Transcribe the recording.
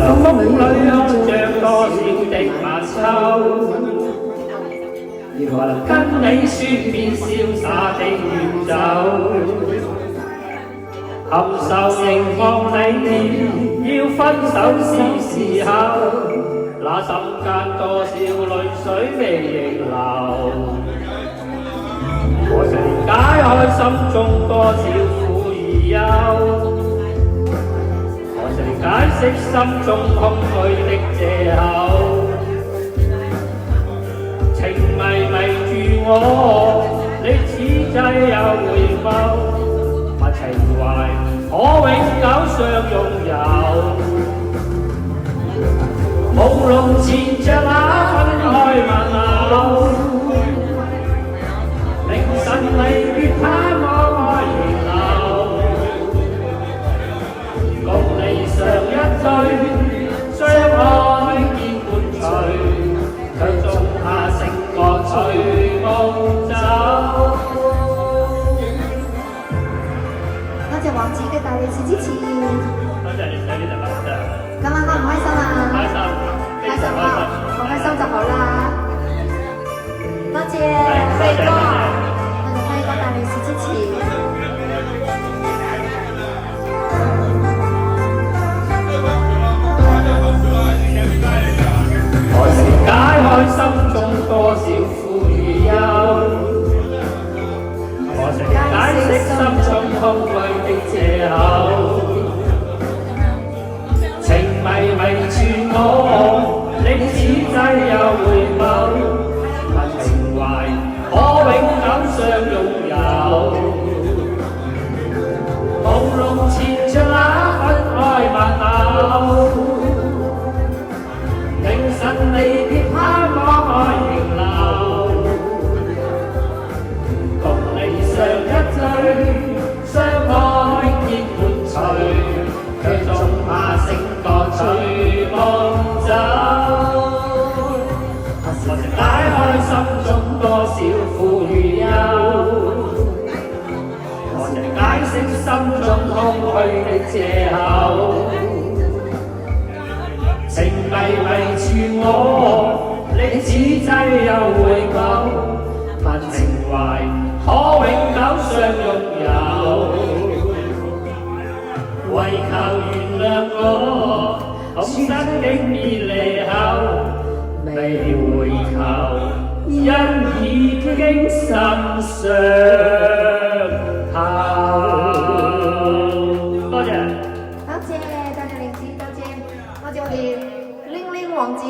夢裏看着多少的晚秋，如何能跟你説遍瀟灑的遠走？含愁凝望你，要分手是時候，那心間多少淚水未凝流，何曾解開心中多少苦與憂？何曾解釋心中空虛的藉口？情迷迷住我，你此際又回眸，把情懷可永久相擁有。朦朧纏着那分開問候，凌晨離別盼望愛仍留，共你上一對，相愛見伴隨，卻種下成個隨夢走。多謝王子嘅大力士支持。多謝你睇呢度啦，今晚開唔開心啊？開心，開心啊！我開心就好啦。多謝輝哥，多謝輝哥大力士支持。何時解開心中多少苦與憂？何時解釋心中空虛的藉口？情迷迷住我，你此際又回眸，但情懷可永久相擁有。朦朧纏着那份愛問候，凌晨離別盼望愛仍留，共你上一對，相愛結伴隨，卻種下成個隨夢走。何曾解開心中多少苦與憂？何曾解釋心中空虛的藉口？情迷迷住我，你此際又回眸，但情懷可永久相擁有。為求原諒我，空身竟已離後，未回頭，因已經心傷透。多謝。多謝大力士，多謝我哋玲玲王子。